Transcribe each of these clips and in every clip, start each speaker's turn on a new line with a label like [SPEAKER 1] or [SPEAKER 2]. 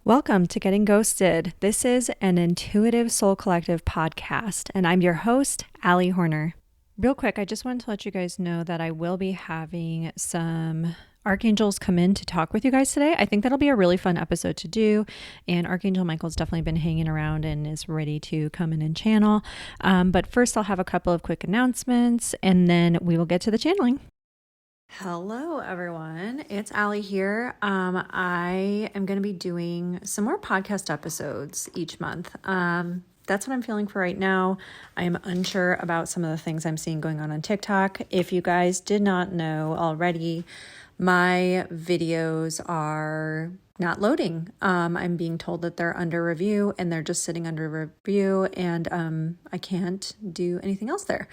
[SPEAKER 1] Welcome to Getting Ghosted. This is an Intuitive Soul Collective podcast, and I'm your host, Allie Horner. Real quick, I just wanted to let you guys know that I will be having some Archangels come in to talk with you guys today. I think that'll be a really fun episode to do, and Archangel Michael's definitely been hanging around and is ready to come in and channel. But first, I'll have a couple of quick announcements, and then we will get to the channeling. Hello, everyone. It's Allie here. I am going to be doing some more podcast episodes each month. That's what I'm feeling for right now. I am unsure about some of the things I'm seeing going on TikTok. If you guys did not know already, my videos are not loading. I'm being told that they're under review and they're just sitting under review, and I can't do anything else there.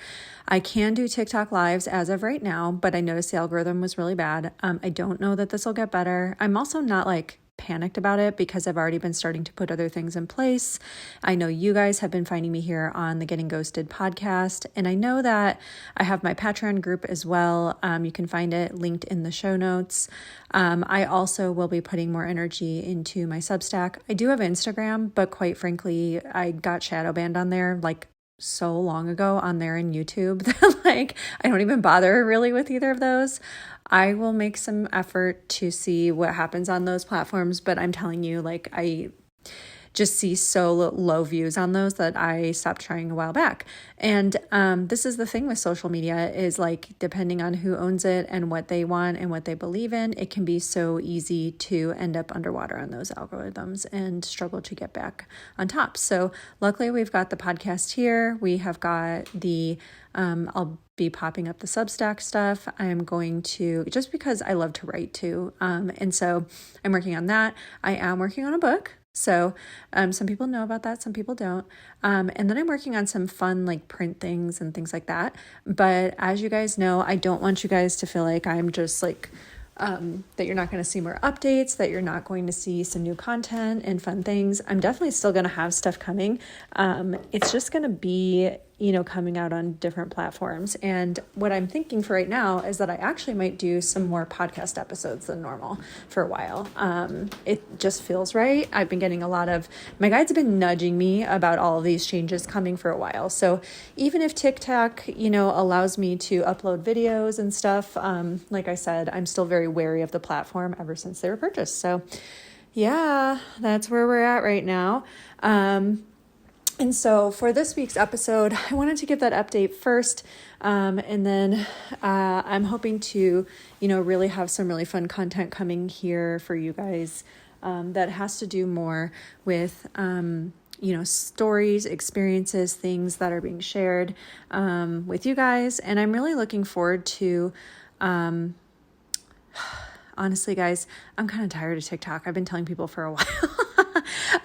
[SPEAKER 1] I can do TikTok lives as of right now, but I noticed the algorithm was really bad. I don't know that this will get better. I'm also not panicked about it because I've already been starting to put other things in place. I know you guys have been finding me here on the Getting Ghosted podcast, and I know that I have my Patreon group as well. You can find it linked in the show notes. I also will be putting more energy into my Substack. I do have Instagram, but quite frankly, I got shadow banned on there so long ago on there in YouTube that I don't even bother really with either of those. I will make some effort to see what happens on those platforms, but I'm telling you, I just see so low views on those that I stopped trying a while back. And this is the thing with social media is depending on who owns it and what they want and what they believe in, it can be so easy to end up underwater on those algorithms and struggle to get back on top. So luckily we've got the podcast here. We have got the, I'll be popping up the Substack stuff. I'm going to, just because I love to write too. And so I'm working on that. I am working on a book. So some people know about that, some people don't. And then I'm working on some fun print things and things like that. But as you guys know, I don't want you guys to feel like I'm just that you're not going to see more updates, that you're not going to see some new content and fun things. I'm definitely still going to have stuff coming. It's just going to be coming out on different platforms. And what I'm thinking for right now is that I actually might do some more podcast episodes than normal for a while. It just feels right. I've been getting my guides have been nudging me about all of these changes coming for a while. So even if TikTok, allows me to upload videos and stuff, like I said, I'm still very wary of the platform ever since they were purchased. So yeah, that's where we're at right now. And so for this week's episode, I wanted to give that update first. And then I'm hoping to, really have some really fun content coming here for you guys that has to do more with, stories, experiences, things that are being shared with you guys. And I'm really looking forward to, honestly, guys, I'm kind of tired of TikTok. I've been telling people for a while.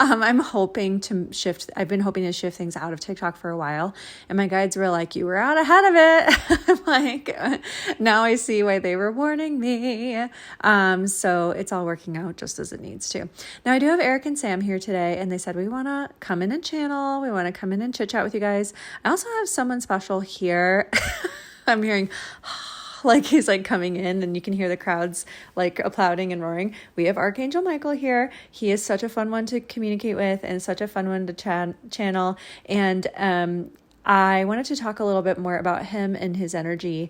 [SPEAKER 1] I've been hoping to shift things out of TikTok for a while. And my guides were like, you were out ahead of it. I'm now I see why they were warning me. So it's all working out just as it needs to. Now I do have Eric and Sam here today, and they said, we want to come in and channel. We want to come in and chit chat with you guys. I also have someone special here. I'm hearing he's coming in, and you can hear the crowds applauding and roaring. We have Archangel Michael here. He is such a fun one to communicate with and such a fun one to channel. And I wanted to talk a little bit more about him and his energy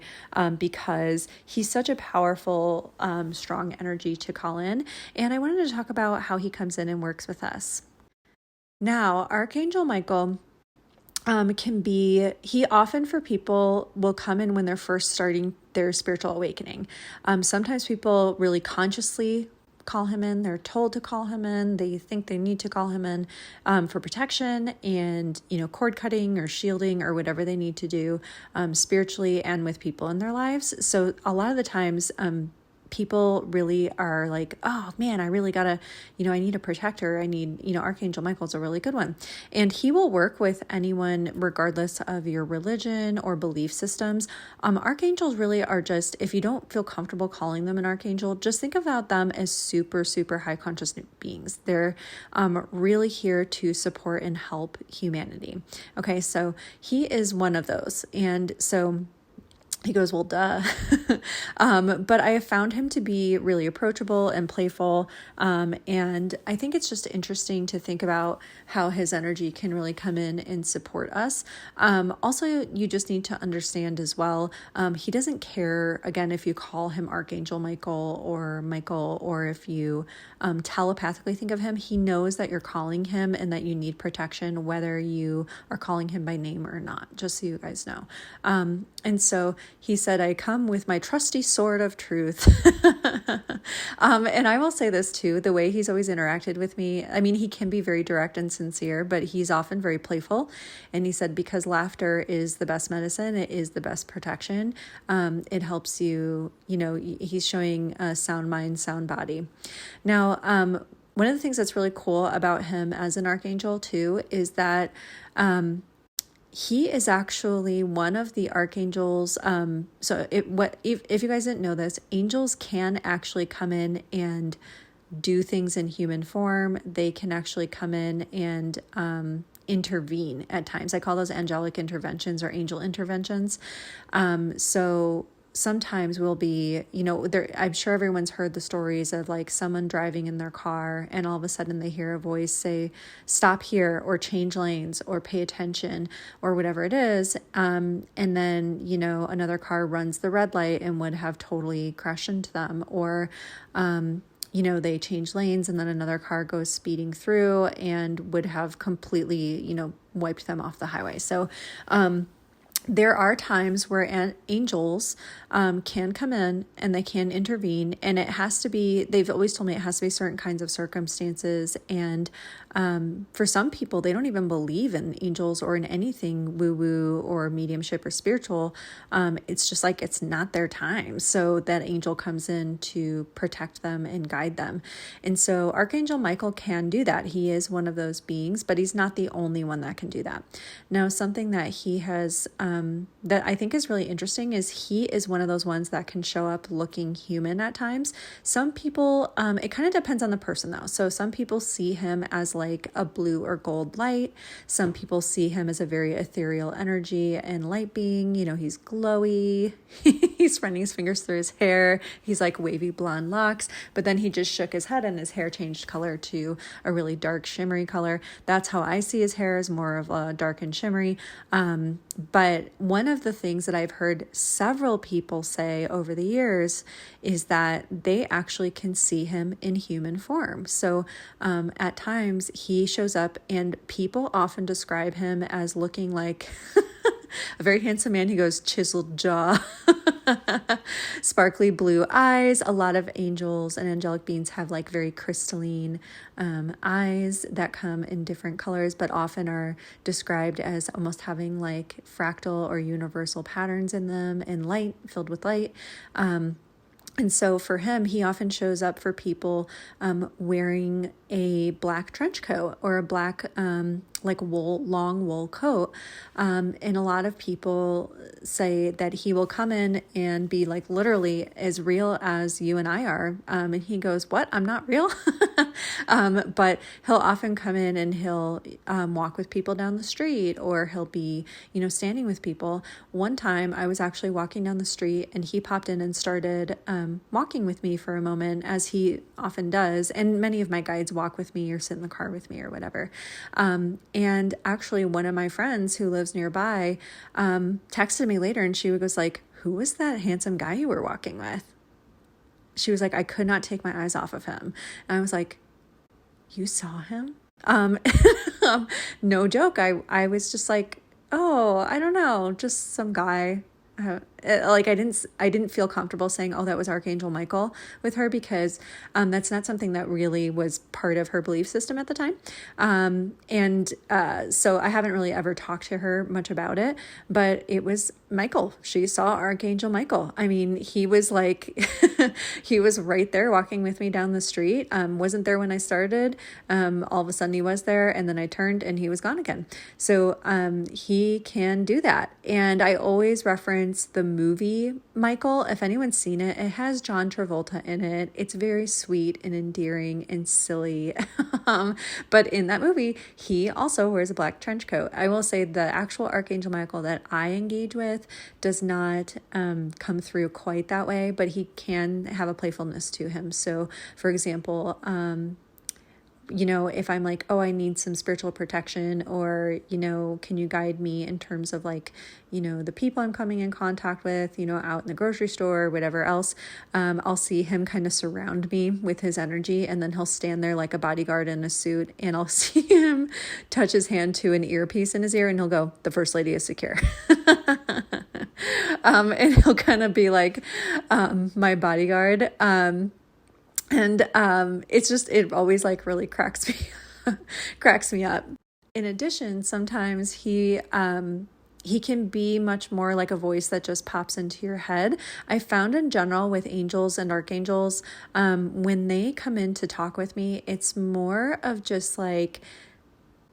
[SPEAKER 1] because he's such a powerful, strong energy to call in. And I wanted to talk about how he comes in and works with us. Now, Archangel Michael he often for people will come in when they're first starting their spiritual awakening. Sometimes people really consciously call him in. They're told to call him in. They think they need to call him in for protection and, cord cutting or shielding or whatever they need to do spiritually and with people in their lives. So a lot of the times, people really are oh man, I really gotta, I need a protector. I need, Archangel Michael's a really good one. And he will work with anyone regardless of your religion or belief systems. Archangels really are just, if you don't feel comfortable calling them an archangel, just think about them as super, super high conscious beings. They're really here to support and help humanity. Okay, so he is one of those. And so He goes, well, duh. But I have found him to be really approachable and playful. And I think it's just interesting to think about how his energy can really come in and support us. Also, you just need to understand as well, he doesn't care, again, if you call him Archangel Michael, or if you telepathically think of him. He knows that you're calling him and that you need protection, whether you are calling him by name or not, just so you guys know. And so he said, I come with my trusty sword of truth. And I will say this too, the way he's always interacted with me, I mean, he can be very direct and sincere, but he's often very playful. And he said, because laughter is the best medicine, it is the best protection. It helps you, he's showing a sound mind, sound body. Now, one of the things that's really cool about him as an archangel too, is that, he is actually one of the archangels. If you guys didn't know this, angels can actually come in and do things in human form. They can actually come in and intervene at times. I call those angelic interventions or angel interventions. So sometimes we'll be, I'm sure everyone's heard the stories of like someone driving in their car and all of a sudden they hear a voice say, stop here, or change lanes, or pay attention, or whatever it is. And then, another car runs the red light and would have totally crashed into them, or, they change lanes and then another car goes speeding through and would have completely, wiped them off the highway. So, there are times where angels can come in and they can intervene, and it has to be, they've always told me it has to be certain kinds of circumstances. And for some people, they don't even believe in angels or in anything woo-woo or mediumship or spiritual. It's just like, it's not their time. So that angel comes in to protect them and guide them. And so Archangel Michael can do that. He is one of those beings, but he's not the only one that can do that. Now, something that he has, that I think is really interesting is he is one of those ones that can show up looking human at times. Some people, it kind of depends on the person though. So some people see him as like a blue or gold light. Some people see him as a very ethereal energy and light being. He's glowy. He's running his fingers through his hair. He's like wavy blonde locks, but then he just shook his head and his hair changed color to a really dark shimmery color. That's how I see his hair, as more of a dark and shimmery. But one of the things that I've heard several people say over the years is that they actually can see him in human form. So at times he shows up and people often describe him as looking like a very handsome man. He goes, chiseled jaw, sparkly blue eyes. A lot of angels and angelic beings have like very crystalline eyes that come in different colors, but often are described as almost having like fractal or universal patterns in them, and light, filled with light. And so for him, he often shows up for people wearing a black trench coat or a black like long wool coat. And a lot of people say that he will come in and be like literally as real as you and I are. And he goes, what? I'm not real. But he'll often come in and he'll walk with people down the street, or he'll be, standing with people. One time I was actually walking down the street and he popped in and started walking with me for a moment, as he often does. And many of my guides walk with me or sit in the car with me or whatever. And actually one of my friends who lives nearby texted me later, and she goes like, who was that handsome guy you were walking with? She was like, I could not take my eyes off of him. And I was like, you saw him? No joke. I was just like, oh, I don't know, just some guy. I didn't feel comfortable saying, oh, that was Archangel Michael with her, because that's not something that really was part of her belief system at the time. So I haven't really ever talked to her much about it, but it was Michael. She saw Archangel Michael. I mean, he was like, he was right there walking with me down the street. Wasn't there when I started. All of a sudden he was there, and then I turned and he was gone again. So he can do that. And I always reference the movie Michael. If anyone's seen it, it has John Travolta in it. It's very sweet and endearing and silly. But in that movie, he also wears a black trench coat. I will say the actual Archangel Michael that I engage with does not come through quite that way, but he can have a playfulness to him. So, for example, if I'm like, oh, I need some spiritual protection, or, can you guide me in terms of like, the people I'm coming in contact with, out in the grocery store or whatever else, I'll see him kind of surround me with his energy, and then he'll stand there like a bodyguard in a suit, and I'll see him touch his hand to an earpiece in his ear, and he'll go, "The First Lady is secure." And he'll kind of be like my bodyguard. It always like really cracks me up. In addition, sometimes he can be much more like a voice that just pops into your head. I found in general with angels and archangels, when they come in to talk with me, it's more of just like,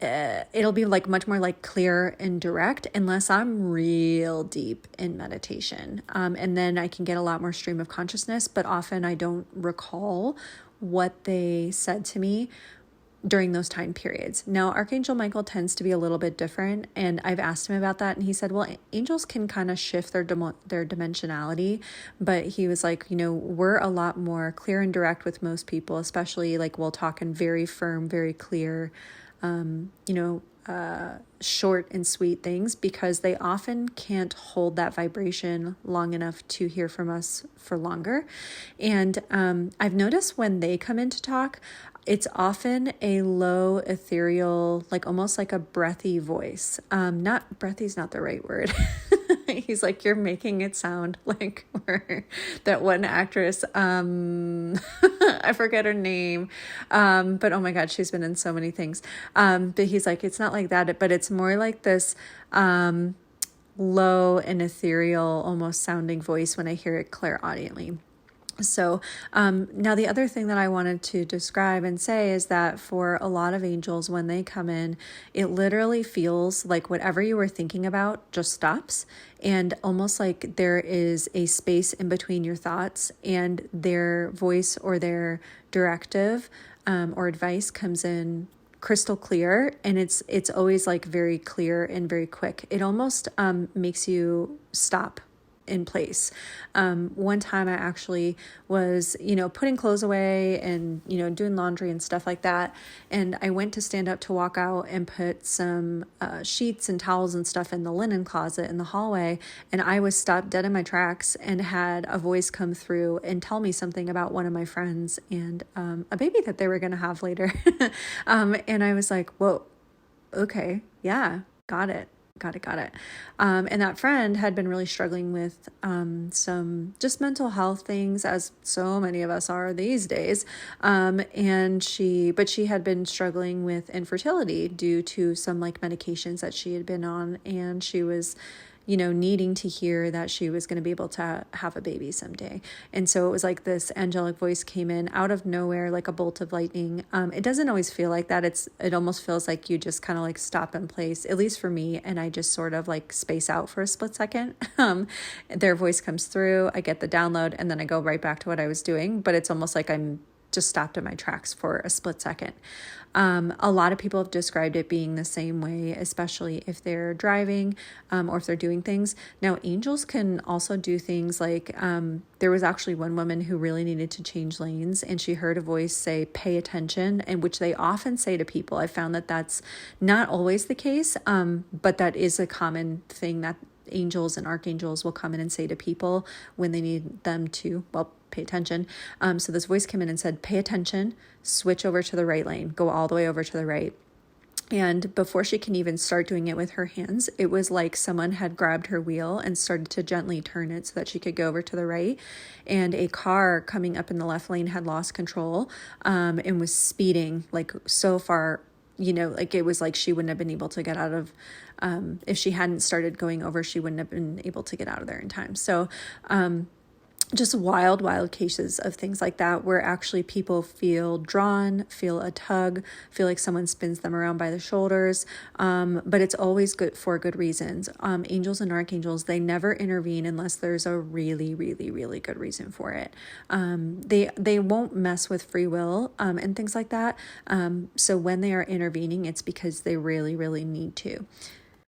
[SPEAKER 1] it'll be like much more like clear and direct, unless I'm real deep in meditation. And then I can get a lot more stream of consciousness, but often I don't recall what they said to me during those time periods. Now, Archangel Michael tends to be a little bit different, and I've asked him about that, and he said, well, angels can kind of shift their dimensionality, but he was like, we're a lot more clear and direct with most people, especially like we'll talk in very firm, very clear, short and sweet things, because they often can't hold that vibration long enough to hear from us for longer. And I've noticed when they come in to talk, it's often a low, ethereal, like almost like a breathy voice. Not breathy's not the right word. He's like, you're making it sound like that one actress, I forget her name, but oh my God, she's been in so many things. But he's like, it's not like that, but it's more like this low and ethereal, almost sounding voice when I hear it clairaudiently. So now the other thing that I wanted to describe and say is that for a lot of angels, when they come in, it literally feels like whatever you were thinking about just stops, and almost like there is a space in between your thoughts, and their voice or their directive or advice comes in crystal clear, and it's always like very clear and very quick. It almost makes you stop in place. One time I actually was, putting clothes away and, doing laundry and stuff like that. And I went to stand up to walk out and put some sheets and towels and stuff in the linen closet in the hallway. And I was stopped dead in my tracks and had a voice come through and tell me something about one of my friends and a baby that they were going to have later. And I was like, whoa, okay, yeah, got it. And that friend had been really struggling with some just mental health things, as so many of us are these days. But she had been struggling with infertility due to some like medications that she had been on, and she was needing to hear that she was going to be able to have a baby someday. And so it was like this angelic voice came in out of nowhere, like a bolt of lightning. It doesn't always feel like that. It almost feels like you just kind of like stop in place, at least for me. And I just sort of like space out for a split second. Their voice comes through, I get the download, and then I go right back to what I was doing. But it's almost like I'm just stopped in my tracks for a split second. A lot of people have described it being the same way, especially if they're driving or if they're doing things. Now, angels can also do things like there was actually one woman who really needed to change lanes, and she heard a voice say, pay attention, and which they often say to people. I found that that's not always the case, but that is a common thing that angels and archangels will come in and say to people when they need them to, pay attention. So this voice came in and said, pay attention, switch over to the right lane, go all the way over to the right. And before she can even start doing it with her hands, it was like someone had grabbed her wheel and started to gently turn it so that she could go over to the right. And a car coming up in the left lane had lost control and was speeding like so far, like it was like she wouldn't have been able to get out of, if she hadn't started going over, she wouldn't have been able to get out of there in time. So, just wild cases of things like that, where actually people feel drawn, feel a tug, feel like someone spins them around by the shoulders. But it's always good for good reasons. Angels and archangels, they never intervene unless there's a really good reason for it. They won't mess with free will and things like that. So when they are intervening, it's because they really need to.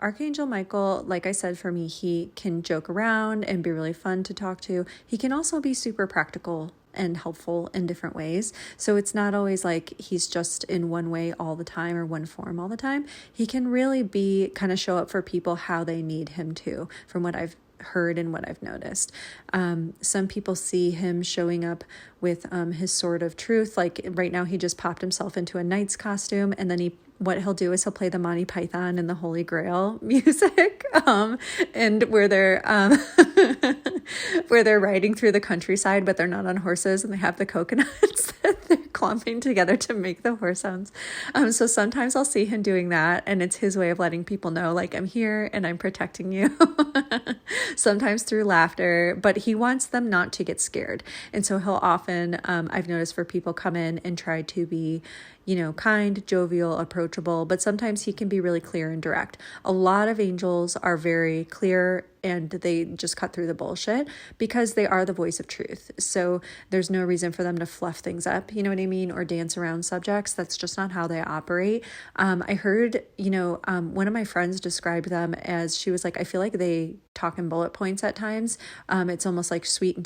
[SPEAKER 1] Archangel Michael, like I said, for me, he can joke around and be really fun to talk to. He can also be super practical and helpful in different ways. So it's not always like he's just in one way all the time or one form all the time. He can really be kind of show up for people how they need him to, from what I've heard and what I've noticed. Some people see him showing up with his sword of truth. Like right now, he just popped himself into a knight's costume, and then what he'll do is he'll play the Monty Python and the Holy Grail music, and where they're where they're riding through the countryside, but they're not on horses, and they have the coconuts that they're clumping together to make the horse sounds. So sometimes I'll see him doing that, and it's his way of letting people know, like, I'm here and I'm protecting you. Sometimes through laughter, but he wants them not to get scared. And so he'll often, I've noticed, for people come in and try to be, kind, jovial, approachable, but sometimes he can be really clear and direct. A lot of angels are very clear and they just cut through the bullshit because they are the voice of truth. So there's no reason for them to fluff things up, you know what I mean? Or dance around subjects. That's just not how they operate. I heard, one of my friends described them as, she was like, I feel like they talk in bullet points at times. It's almost like short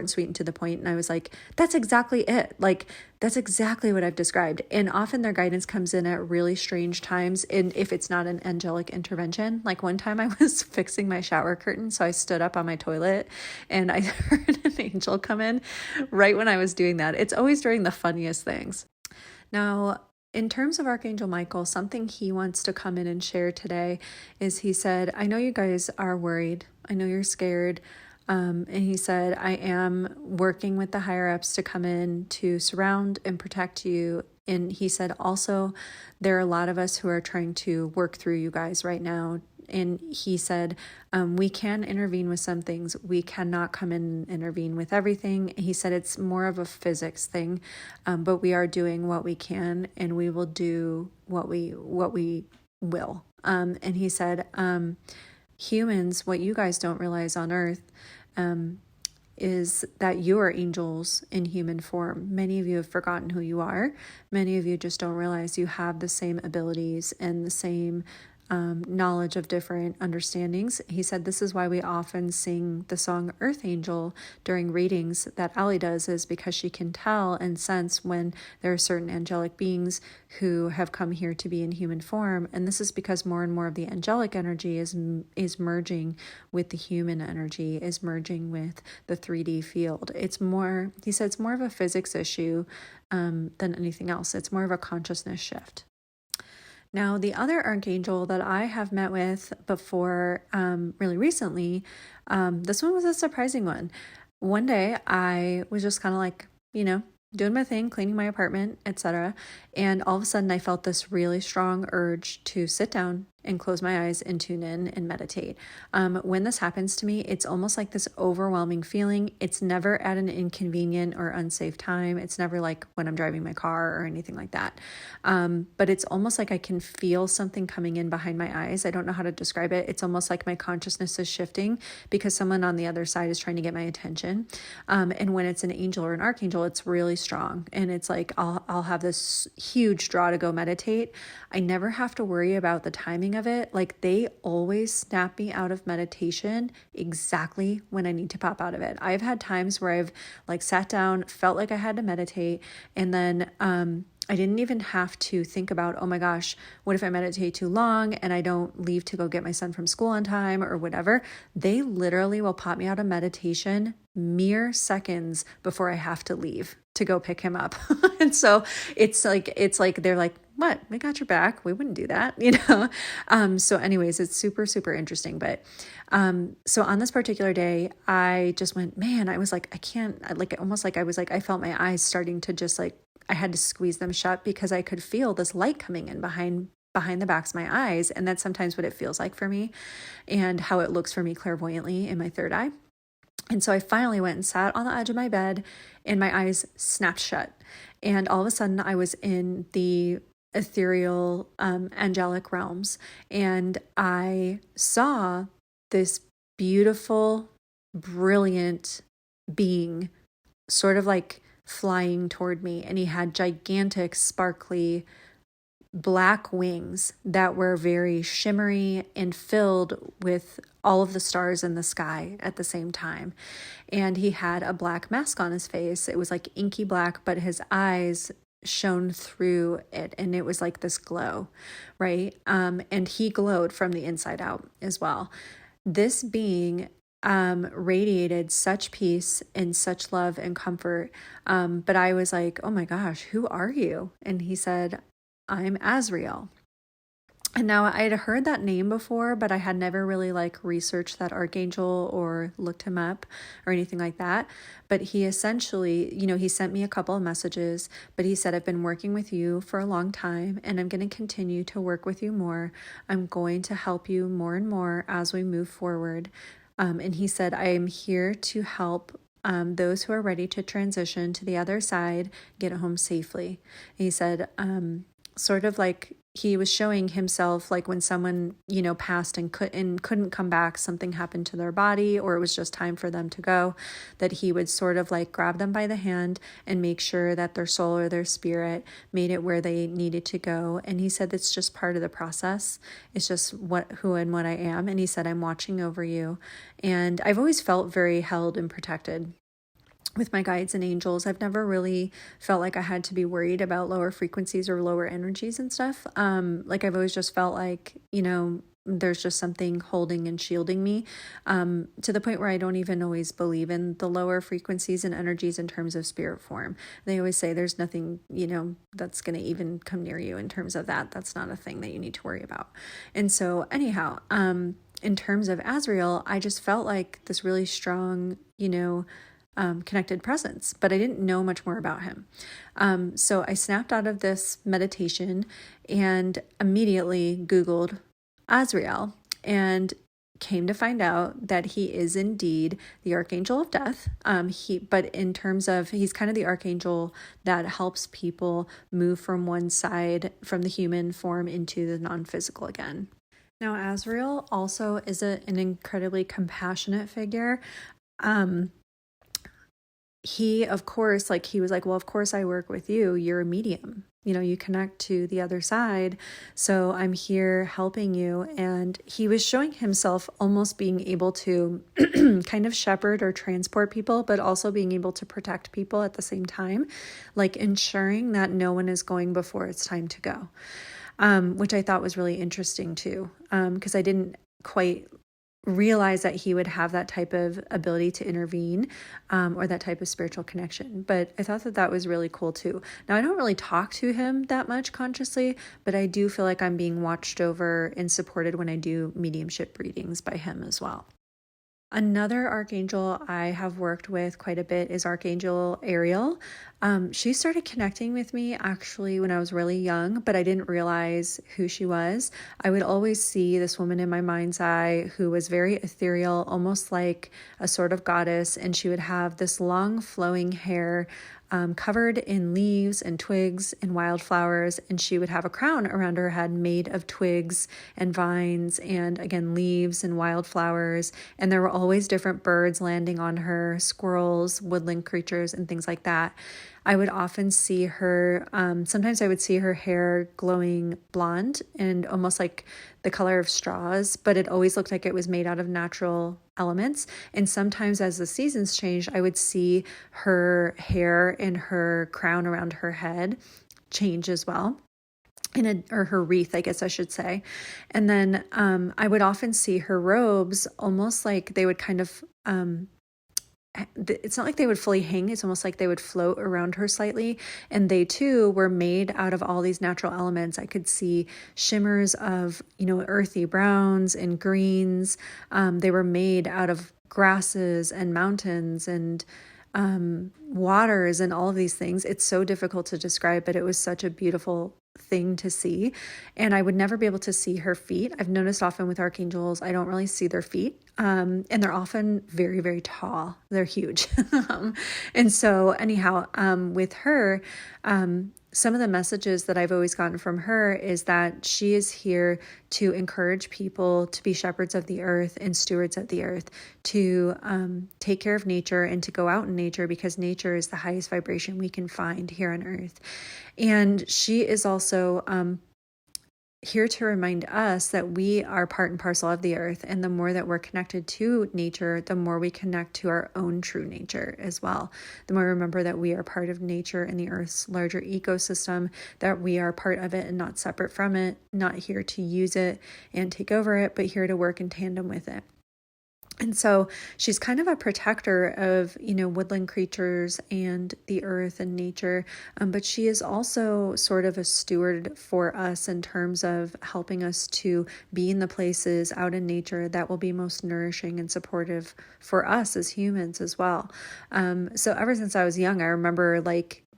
[SPEAKER 1] and sweet and to the point. And I was like, that's exactly it. Like, that's exactly what I've described. And often their guidance comes in at really strange times. And if it's not an angelic intervention, like one time I was fixing my shower curtain. So I stood up on my toilet and I heard an angel come in right when I was doing that. It's always during the funniest things. Now, in terms of Archangel Michael, something he wants to come in and share today is, he said, I know you guys are worried. I know you're scared. And he said, I am working with the higher ups to come in to surround and protect you. And he said, also, there are a lot of us who are trying to work through you guys right now. And he said, we can intervene with some things. We cannot come in and intervene with everything. He said it's more of a physics thing, but we are doing what we can, and we will do what we will. And he said, humans, what you guys don't realize on Earth is that you are angels in human form. Many of you have forgotten who you are. Many of you just don't realize you have the same abilities and the same knowledge of different understandings. He said this is why we often sing the song Earth Angel during readings that Allie does, is because she can tell and sense when there are certain angelic beings who have come here to be in human form. And this is because more and more of the angelic energy is merging with the human energy, is merging with the 3D field. It's more, he said, it's more of a physics issue than anything else. It's more of a consciousness shift. Now, the other archangel that I have met with before, really recently, this one was a surprising one. One day I was just kind of like, doing my thing, cleaning my apartment, etc. And all of a sudden I felt this really strong urge to sit down and close my eyes and tune in and meditate. When this happens to me, it's almost like this overwhelming feeling. It's never at an inconvenient or unsafe time. It's never like when I'm driving my car or anything like that. But it's almost like I can feel something coming in behind my eyes. I don't know how to describe it. It's almost like my consciousness is shifting because someone on the other side is trying to get my attention. And when it's an angel or an archangel, it's really strong. And it's like, I'll have this huge draw to go meditate. I never have to worry about the timing of it. Like, they always snap me out of meditation exactly when I need to pop out of it. I've had times where I've like sat down, felt like I had to meditate, and then I didn't even have to think about, oh my gosh, what if I meditate too long and I don't leave to go get my son from school on time or whatever. They literally will pop me out of meditation mere seconds before I have to leave to go pick him up. And so it's like they're like, what? We got your back. We wouldn't do that, So anyways, it's super, super interesting. But so on this particular day, I just went, man, I was like, I can't, like, almost like I was like, I felt my eyes starting to just like, I had to squeeze them shut because I could feel this light coming in behind the backs of my eyes. And that's sometimes what it feels like for me and how it looks for me clairvoyantly in my third eye. And so I finally went and sat on the edge of my bed and my eyes snapped shut. And all of a sudden I was in the ethereal, angelic realms. And I saw this beautiful, brilliant being sort of like flying toward me. And he had gigantic, sparkly black wings that were very shimmery and filled with all of the stars in the sky at the same time. And he had a black mask on his face. It was like inky black, but his eyes shone through it and it was like this glow, right? And he glowed from the inside out as well. This being radiated such peace and such love and comfort. But I was like, oh my gosh, who are you? And he said, I'm Azrael. And now I had heard that name before, but I had never really like researched that archangel or looked him up or anything like that. But he essentially, he sent me a couple of messages, but he said, I've been working with you for a long time and I'm going to continue to work with you more. I'm going to help you more and more as we move forward. And he said, I am here to help those who are ready to transition to the other side get home safely. And he said, sort of like he was showing himself like when someone, passed and couldn't come back, something happened to their body or it was just time for them to go, that he would sort of like grab them by the hand and make sure that their soul or their spirit made it where they needed to go. And he said, that's just part of the process. It's just who and what I am. And he said, I'm watching over you. And I've always felt very held and protected with my guides and angels. I've never really felt like I had to be worried about lower frequencies or lower energies and stuff. Like I've always just felt like, there's just something holding and shielding me, to the point where I don't even always believe in the lower frequencies and energies in terms of spirit form. They always say there's nothing, that's going to even come near you in terms of that. That's not a thing that you need to worry about. And so anyhow, in terms of Azrael, I just felt like this really strong, connected presence, but I didn't know much more about him. So I snapped out of this meditation and immediately Googled Azrael and came to find out that he is indeed the Archangel of Death. But in terms of, he's kind of the archangel that helps people move from one side, from the human form into the non-physical again. Now, Azrael also is an incredibly compassionate figure. He, of course, he was like, well, of course I work with you. You're a medium. You connect to the other side. So I'm here helping you. And he was showing himself almost being able to kind of shepherd or transport people, but also being able to protect people at the same time, like ensuring that no one is going before it's time to go, which I thought was really interesting too, because I didn't quite realize that he would have that type of ability to intervene, or that type of spiritual connection. But I thought that was really cool too. Now, I don't really talk to him that much consciously, but I do feel like I'm being watched over and supported when I do mediumship readings by him as well. Another archangel I have worked with quite a bit is Archangel Ariel. She started connecting with me actually when I was really young, but I didn't realize who she was. I would always see this woman in my mind's eye who was very ethereal, almost like a sort of goddess, and she would have this long flowing hair, covered in leaves and twigs and wildflowers, and she would have a crown around her head made of twigs and vines and, again, leaves and wildflowers, and there were always different birds landing on her, squirrels, woodland creatures, and things like that. I would often see her, sometimes I would see her hair glowing blonde and almost like the color of straws, but it always looked like it was made out of natural elements. And sometimes as the seasons changed, I would see her hair and her crown around her head change as well. Or her wreath, I guess I should say. And then I would often see her robes almost like they would kind of, it's not like they would fully hang. It's almost like they would float around her slightly. And they too were made out of all these natural elements. I could see shimmers of, earthy browns and greens. They were made out of grasses and mountains and waters and all of these things. It's so difficult to describe, but it was such a beautiful thing to see, and I would never be able to see her feet. I've noticed often with archangels, I don't really see their feet, and they're often very, very tall. They're huge. And so anyhow, with her, some of the messages that I've always gotten from her is that she is here to encourage people to be shepherds of the earth and stewards of the earth, to take care of nature and to go out in nature, because nature is the highest vibration we can find here on earth. And she is also here to remind us that we are part and parcel of the earth. And the more that we're connected to nature, the more we connect to our own true nature as well. The more we remember that we are part of nature and the earth's larger ecosystem, that we are part of it and not separate from it, not here to use it and take over it, but here to work in tandem with it. And so she's kind of a protector of, woodland creatures and the earth and nature. But she is also sort of a steward for us in terms of helping us to be in the places out in nature that will be most nourishing and supportive for us as humans as well. So ever since I was young, I remember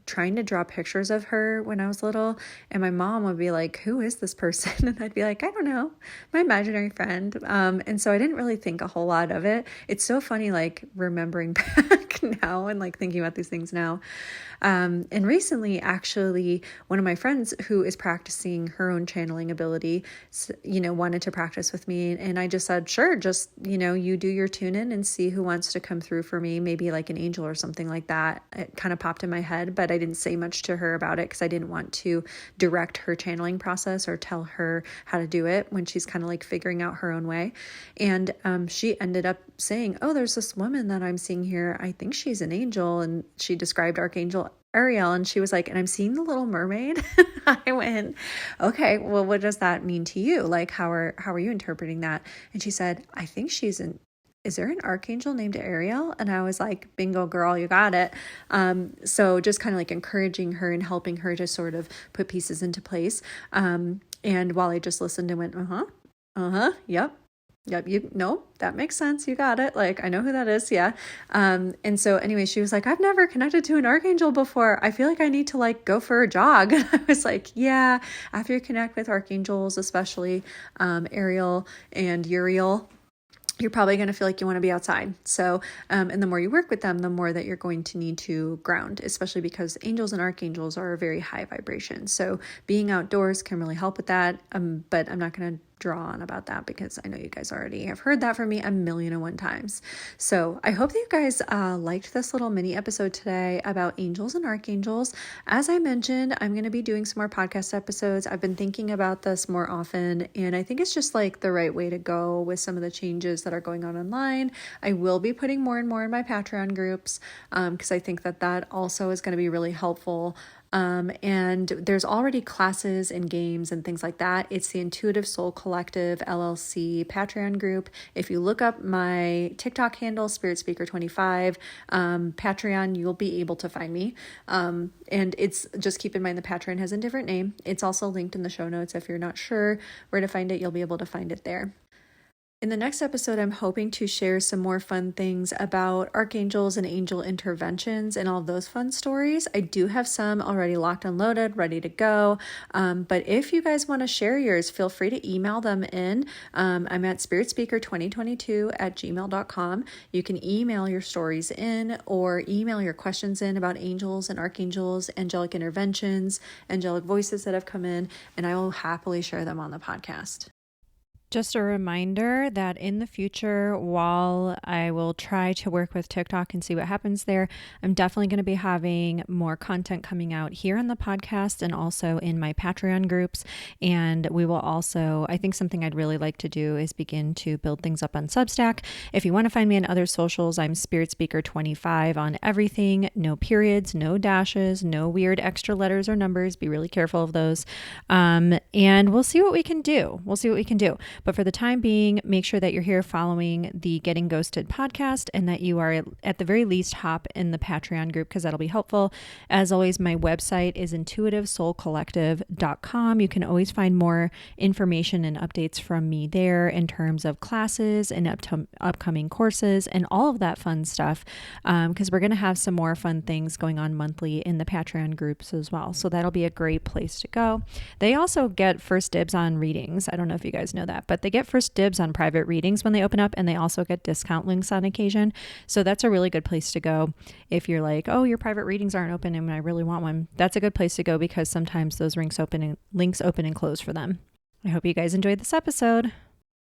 [SPEAKER 1] trying to draw pictures of her when I was little, and my mom would be like, who is this person? And I'd be like, I don't know, my imaginary friend. And so I didn't really think a whole lot of it. It's so funny, remembering back now and thinking about these things now. And recently, actually, one of my friends who is practicing her own channeling ability, wanted to practice with me. And I just said, sure, just, you do your tune in and see who wants to come through for me, maybe an angel or something like that. It kind of popped in my head, but I didn't say much to her about it because I didn't want to direct her channeling process or tell her how to do it when she's kind of figuring out her own way. And she ended up saying, oh, there's this woman that I'm seeing here. I think she's an angel. And she described Archangel Ariel, and she was like, and I'm seeing the Little Mermaid. I went, okay, well, what does that mean to you? How are you interpreting that? And she said, I think is there an archangel named Ariel? And I was like, bingo, girl, you got it. So just kind of encouraging her and helping her to sort of put pieces into place. And while I just listened and went, yep, that makes sense. You got it. I know who that is. Yeah. And so anyway, she was like, I've never connected to an archangel before. I feel like I need to go for a jog. And I was like, yeah, after you connect with archangels, especially Ariel and Uriel, you're probably going to feel like you want to be outside. So, and the more you work with them, the more that you're going to need to ground, especially because angels and archangels are a very high vibration. So being outdoors can really help with that. But I'm not going to draw on about that because I know you guys already have heard that from me 1,000,001 times. So I hope that you guys liked this little mini episode today about angels and archangels. As I mentioned, I'm going to be doing some more podcast episodes. I've been thinking about this more often, and I think it's just the right way to go with some of the changes that are going on online. I will be putting more and more in my Patreon groups because I think that also is going to be really helpful. And there's already classes and games and things like that. It's the Intuitive Soul Collective LLC Patreon group. If you look up my TikTok handle, Spirit Speaker 25, Patreon, you'll be able to find me. And it's just keep in mind the Patreon has a different name. It's also linked in the show notes. If you're not sure where to find it, you'll be able to find it there. In the next episode, I'm hoping to share some more fun things about archangels and angel interventions and all of those fun stories. I do have some already locked and loaded, ready to go. But if you guys want to share yours, feel free to email them in. I'm at spiritspeaker2022@gmail.com. You can email your stories in or email your questions in about angels and archangels, angelic interventions, angelic voices that have come in, and I will happily share them on the podcast. Just a reminder that in the future, while I will try to work with TikTok and see what happens there, I'm definitely going to be having more content coming out here on the podcast and also in my Patreon groups. And we will also, I think something I'd really like to do is begin to build things up on Substack. If you want to find me on other socials, I'm Spirit Speaker 25 on everything. No periods, no dashes, no weird extra letters or numbers. Be really careful of those. And we'll see what we can do. But for the time being, make sure that you're here following the Getting Ghosted podcast and that you are at the very least hop in the Patreon group because that'll be helpful. As always, my website is intuitivesoulcollective.com. You can always find more information and updates from me there in terms of classes and upcoming courses and all of that fun stuff, because we're going to have some more fun things going on monthly in the Patreon groups as well. So that'll be a great place to go. They also get first dibs on readings. I don't know if you guys know that, but they get first dibs on private readings when they open up, and they also get discount links on occasion. So that's a really good place to go. If you're like, oh, your private readings aren't open and I really want one, that's a good place to go because sometimes those links open and close for them. I hope you guys enjoyed this episode.